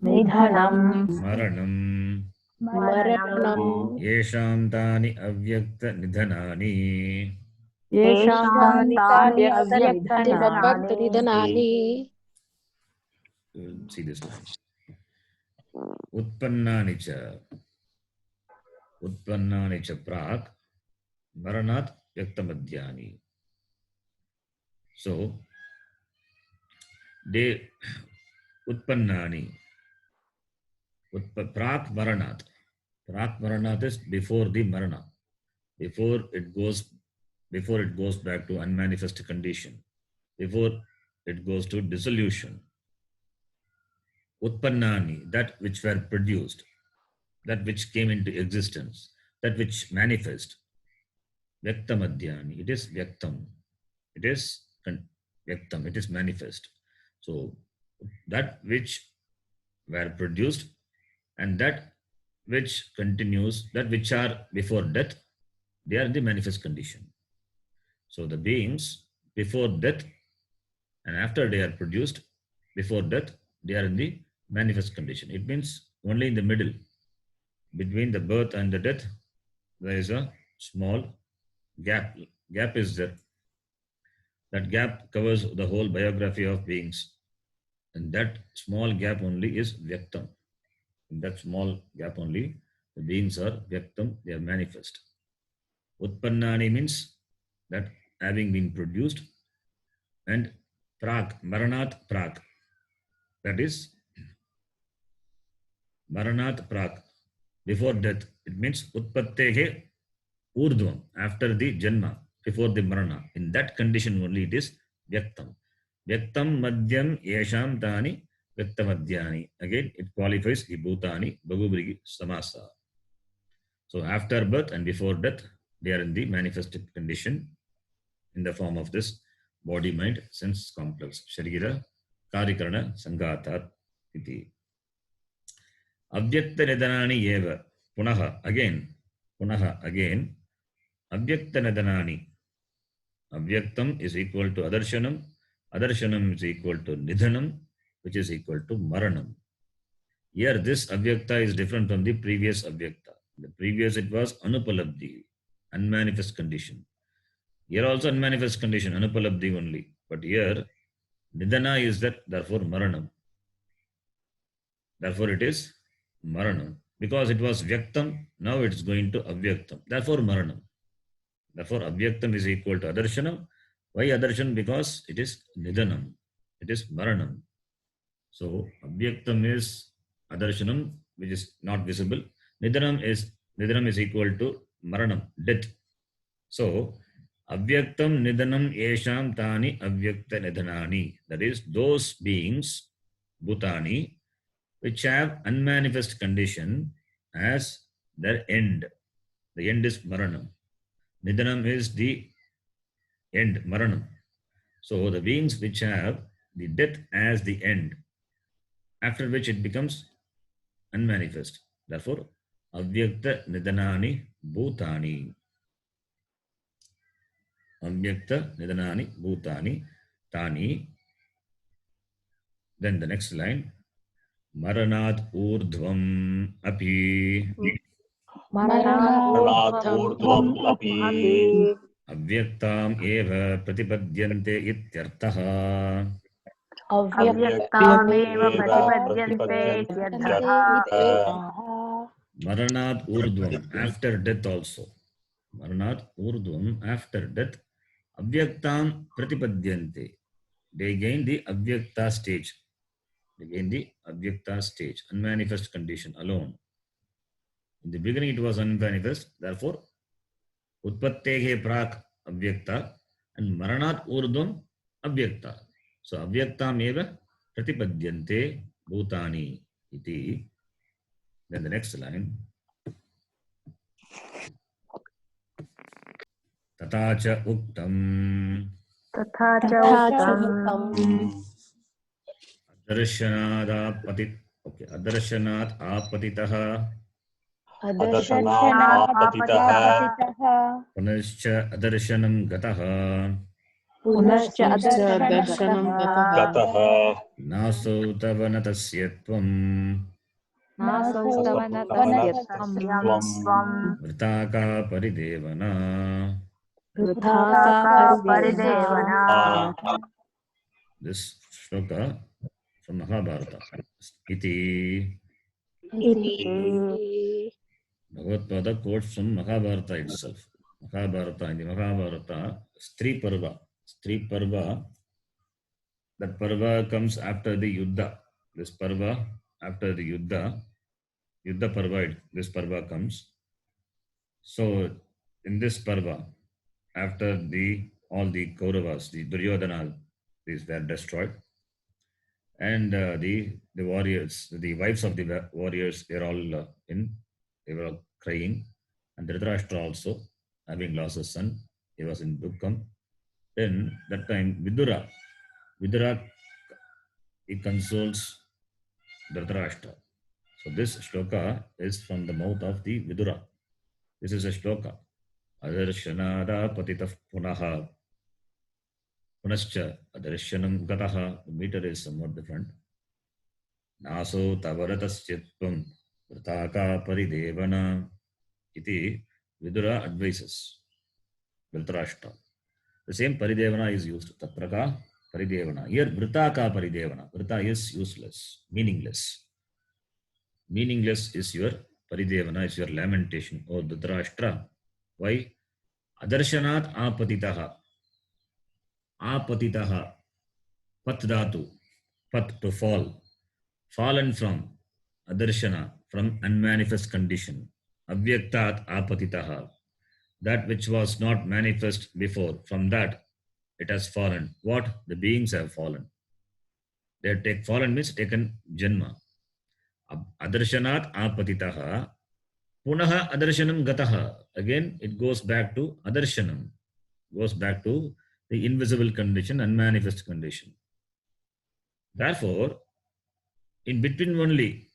निधनम् मरणम् मरणम् येषां तानि अव्यक्तनिधनानि येषां तानि अव्यक्तनिधनानि अव्यक्तनिधनानि see this line. उत्पन्नानि च प्राक् मरणात् व्यक्तमद्यानि. So they utpannani prak maranat. Prak maranat is before the marana, before it goes back to unmanifest condition, before it goes to dissolution. Utpannani, that which were produced, that which came into existence, that which manifest. Vyaktamadhyani, it is vyaktam, it is vyaktam, it is manifest. So that which were produced and that which continues, that which are before death, they are in the manifest condition. So the beings before death and after they are produced, before death, they are in the manifest condition. It means only in the middle, between the birth and the death, there is a small gap. Gap is there. That gap covers the whole biography of beings. And that small gap only is Vyaktam. In that small gap only, the beings are Vyaktam, they are manifest. Utpannani means that having been produced, and Prak, Maranat Prak, that is Maranat Prak, before death. It means Utpattehe Urdhvam, after the Janma, before the Marana. In that condition only it is Vyaktam. Vyaktam Madhyam Yesham Tani Vyaktamadhyani. Again, it qualifies the Bhutani, Bhagubrigi Samasa. So after birth and before death, they are in the manifested condition in the form of this body, mind, sense complex. Sharira, Karikarana, Sangatat, iti. Avyakta Nidanani Yeva. Punaha, again. Avyakta Nidanani. Avyaktam is equal to Adarshanam. Adarshanam is equal to Nidhanam, which is equal to Maranam. Here, this Avyakta is different from the previous Avyakta. The previous, it was Anupalabdhi, unmanifest condition. Here also unmanifest condition, Anupalabdhi only. But here, Nidhana is that, therefore Maranam. Therefore it is Maranam. Because it was Vyaktam, now it is going to Avyaktam. Therefore Maranam. Therefore Avyaktam is equal to Adarshanam. Why Adarshanam? Because it is Nidhanam. It is Maranam. So Avyaktam is Adarshanam, which is not visible. Nidhanam is equal to Maranam, death. So Avyaktam Nidhanam Yesham Tani Avyakta Nidhanani. That is, those beings, Bhutani, which have unmanifest condition as their end. The end is Maranam. Nidhanam is the end, Maranam. So the beings which have the death as the end, after which it becomes unmanifest. Therefore, Avyakta Nidhanani Bhutani. Avyakta Nidhanani Bhutani Tani. Then the next line. Maranat Urdhvam Api. Maranat Urdhvam Api. Avyaktam Eva Pratipadyante Ityartaha. Avyaktameva pratipadyante ityartha. Maranat Urdhvam, after death also. Maranat Urdhvam, after death. Avyaktam Pratipadyante. They gain the Avyakta stage. Unmanifest condition alone. In the beginning it was unmanifest, therefore Utpattehe Prak Avyakta and Maranat Urdhvam Avyakta. So Avyaktam eva Pratipadyante Bhutani iti. Then the next line. Tata cha uktam Tatha cha uktam adarshanaat apatitaha Adarshanaat apatitaha punascha adarshanam gataha पुनश्च अत्र दर्शनं गतः गतः नासौ तव न तस्य त्वम् नासौ तव न तस्य त्वं वृथा परिदेवना वृथा का परिदेवना परिदेवना. This shloka from Mahabharata. Iti इति Bhagavad quotes from Mahabharata itself. Mahabharata, in the Mahabharata, Stri Parva. Stri Parva, that Parva comes after the Yuddha. This Parva, after the Yuddha Parva, this Parva comes. So, in this Parva, after all the Kauravas, the Duryodhana, these were destroyed, and the warriors, the wives of the warriors, they were all crying, and Dhritarashtra also, having lost a son, he was in Dukkam. Then that time Vidura, he consoles Dhritarashtra. So this shloka is from the mouth of the Vidura. This is a shloka. Adarshyanada patitah punaha. Punascha adarshanam gataha. The meter is somewhat different. Naso tavaratasya-tvam vritaka paridevana. Iti Vidura advises Dhritarashtra. The same paridevana is used. Tatraka paridevana. Here vritaka paridevana. Vrita is useless, meaningless. Meaningless is your paridevana, is your lamentation. Oh Dhritarashtra. Why? Adarshanat apatitaha. Apatitaha. Pat dhatu. Pat, to fall. Fallen from. Adarshana, from unmanifest condition. Avyaktat apatitaha. That which was not manifest before, from that it has fallen. What? The beings have fallen. They have fallen means taken janma. Adarshanat apatitaha. Punaha adarshanam gataha. Again it goes back to adarshanam. Goes back to the invisible condition, unmanifest condition. Therefore, in between only,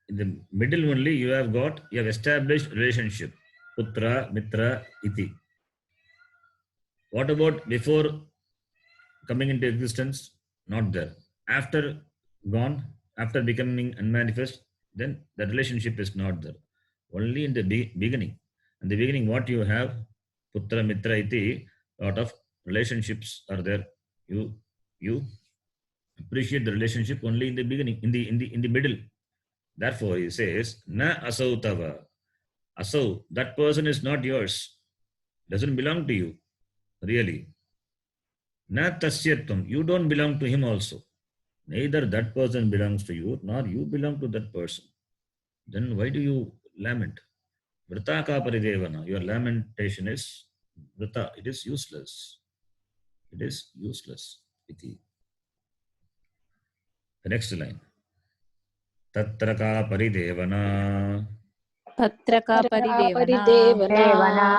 in the middle only, you have established relationship. Putra, Mitra, Iti. What about before coming into existence? Not there. After gone, after becoming unmanifest, then the relationship is not there. Only in the beginning. In the beginning, what you have, Putra, Mitra, Iti, lot of relationships are there. You appreciate the relationship only in the beginning, in the middle. Therefore, he says, Na asau tava. Asau, that person is not yours. Doesn't belong to you. Really. Na tasyatvam. You don't belong to him also. Neither that person belongs to you, nor you belong to that person. Then why do you lament? Vritaka paridevana. Your lamentation is vrita. It is useless. It is useless. Iti. The next line. Tatraka paridevana. तत्र का परिदेवना देवना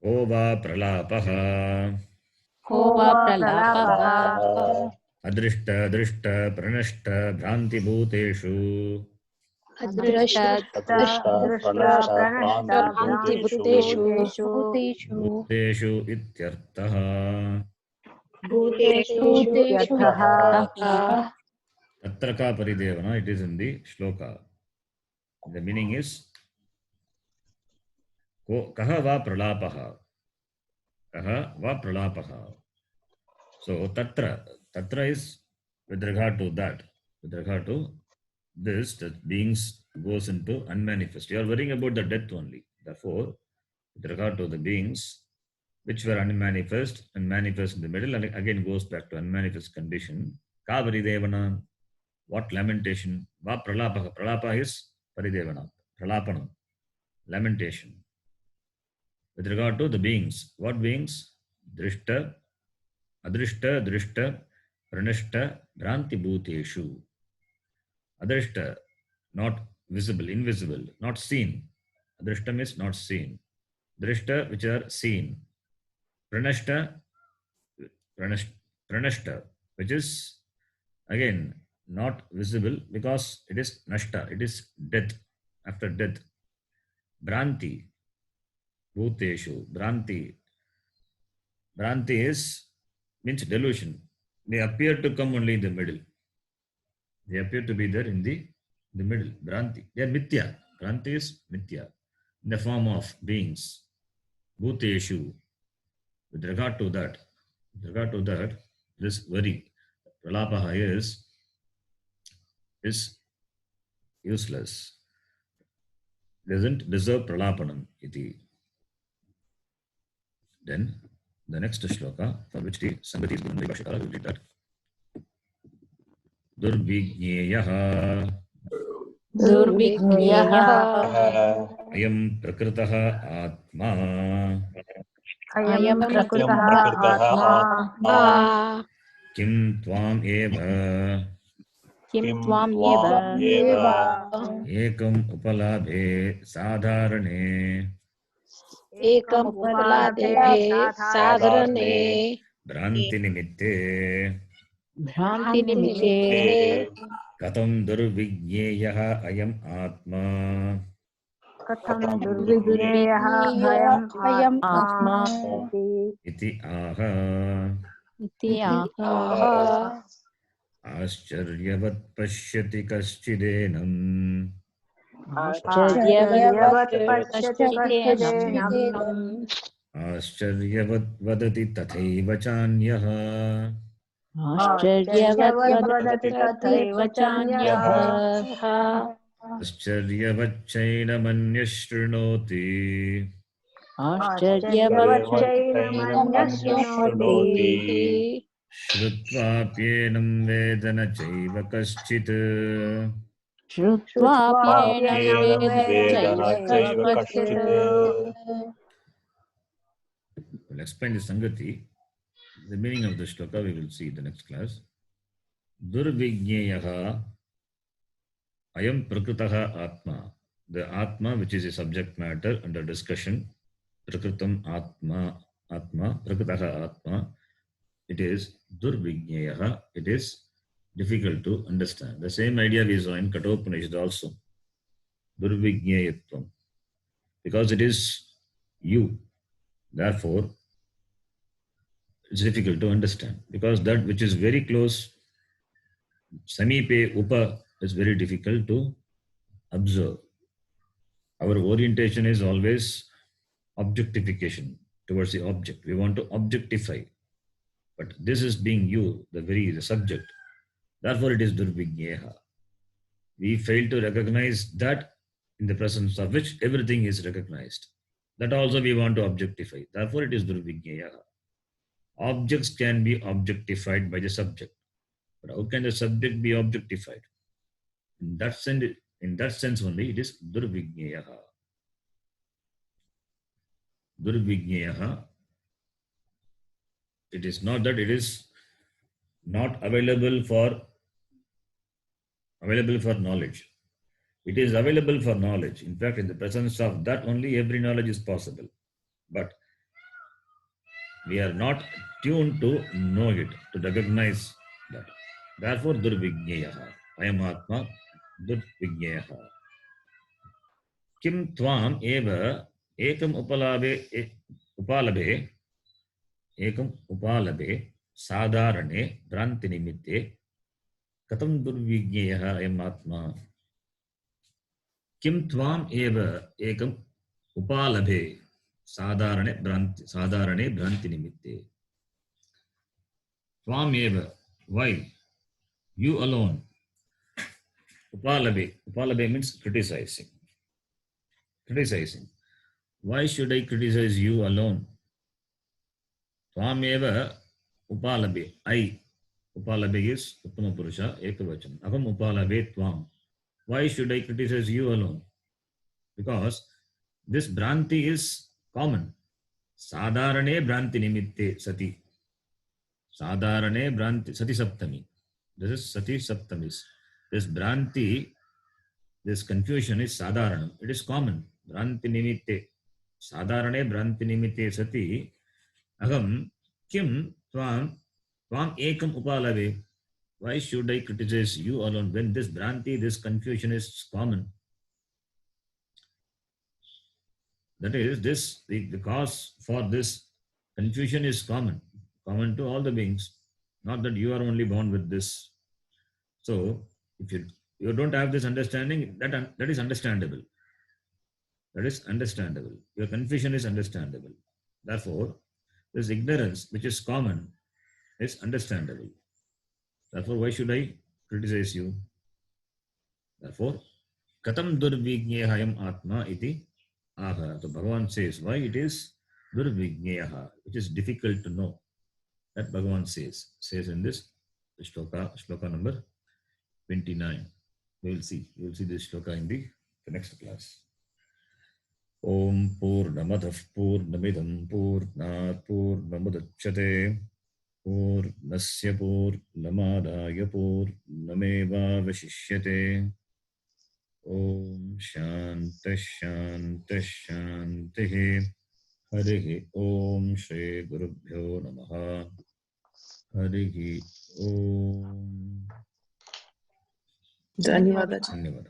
Ko va pralapaha. को वा प्रलापः Adrishta, drishta, pranashta, bhranti bhuteshu. अदृष्ट अदृष्टा प्रणष्टा भ्रान्तिभूतेषु Bhuteshu ityartaha. भूतेषु यथः Tatraka paridevana, it is in the shloka. The meaning is kaha va pralapaha. Kaha va pralapaha. So tatra is with regard to that. With regard to this, that beings goes into unmanifest. You are worrying about the death only. Therefore, with regard to the beings which were unmanifest and manifest in the middle, and again goes back to unmanifest condition. Ka paridevana. What lamentation? Va pralapa. Pralapa is paridevana. Pralapanam. Lamentation. With regard to the beings. What beings? Drishta, adrishta, drishta, pranashta, bhranti bhuteshu. Adrishta, not visible, invisible, not seen. Adrishta means not seen. Drishta, which are seen. Pranashta, which is again not visible because it is nashta, it is death, after death. Bhranti, bhuteshu. Bhranti is means delusion. They appear to come only in the middle. They appear to be there in the middle. Bhranti. They are mithya. Bhranti is mithya. In the form of beings. Bhuteshu. With regard to that, this worry, pralapaha is useless. Doesn't deserve pralapanam iti. Then the next shloka, for which the Sangati is given by Bhashyakara, will read that. Durvigneyaha Durvigneyah ayam prakritaha atma Ayam prakritah atma kim tvam eva Kim Tvam Eva ekam upalabhe sadharane Ekam Upalabhe Sadharane Bhranti nimitte Bhranti Nimitte katam durvigneyaha ayam atma katham durvigneyah ayam atma iti aha Iti Aha आश्चर्यवत् पश्यति कश्चिदेनम् Acharyavat pashyati Kashchidenam kashchidenam आश्चर्यवत् वदति तथैव चान्यः Acharyavat vadati tathaiva Vachanyah chanyah आश्चर्यवच्चैनमन्यः शृणोति Acharyavat chainamanya shrunoti श्रुत्वाप्येनं वेद न चैव कश्चित् Shrutvaapyenam Vedana Vedana Chaiva Kashchit. Kashchit We'll explain the Sangati. The meaning of the shloka we will see in the next class. Durvigneyaha ayam prakritaha atma. The atma, which is a subject matter under discussion. Prakritam atma, prakritaha atma. It is durvigneyaha. It is difficult to understand. The same idea we saw in Kathopanishad also. Durvigneyatvam. Because it is you. Therefore, it's difficult to understand. Because that which is very close, samipe upa, is very difficult to observe. Our orientation is always objectification towards the object. We want to objectify. But this is being you, the subject. Therefore, it is durvigneha. We fail to recognize that in the presence of which everything is recognized. That also we want to objectify. Therefore, it is durvigneha. Objects can be objectified by the subject. But how can the subject be objectified? In that sense only, it is durvigneha. Durvigneha. It is not that it is not available for knowledge. It is available for knowledge. In fact, in the presence of that only every knowledge is possible. But we are not tuned to know it, to recognize that. Therefore, durvigneyaha. Ayam atma durvigneyaha. Kim tvam eva ekam upalabhe sadharane bhranti nimitte katam durvigneyaha ayam atma. Kim tvam eva ekam upalabhe sadharane bhranti nimitte. Tvam eva, why? You alone. Upalabhe means criticizing. Why should I criticize you alone? Tvam eva upalabhe. I. Upalabhe is Uttama Purusha, Ekavachan. Aham upalabhe tvam. Why should I criticize you alone? Because this Bhranti is common. Sadharane Bhranti nimitte sati. Sadharane Bhranti, Sati Saptami. This is Sati Saptamis. This Bhranti, this confusion is Sadharanam. It is common. Bhranti nimitte. Sadharane Bhranti nimitte sati. Aham kim tvam ekam upalave. Why should I criticize you alone when this Bhranti, this confusion is common? That is, the cause for this confusion is common common to all the beings. Not that you are only born with this. So, if you don't have this understanding, that is understandable. That is understandable. Your confusion is understandable. Therefore, this ignorance, which is common, is understandable. Therefore, why should I criticize you? Therefore, Katam durvignehayam atma iti aha. So Bhagavan says why it is durvigneha, which is difficult to know. That Bhagavan says in this shloka number 29. We will see this shloka in the next class. Om Purnamadav Purnamidam Purnat Purnamudachyate Purnasya Purnamadaya Purnameva Vashishyate. Om Shanta Shanta Shanti. Harihi Om Shri Gurubhyo Namaha. Harihi Om. ಧನ್ಯವಾದ. ಧನ್ಯವಾದ.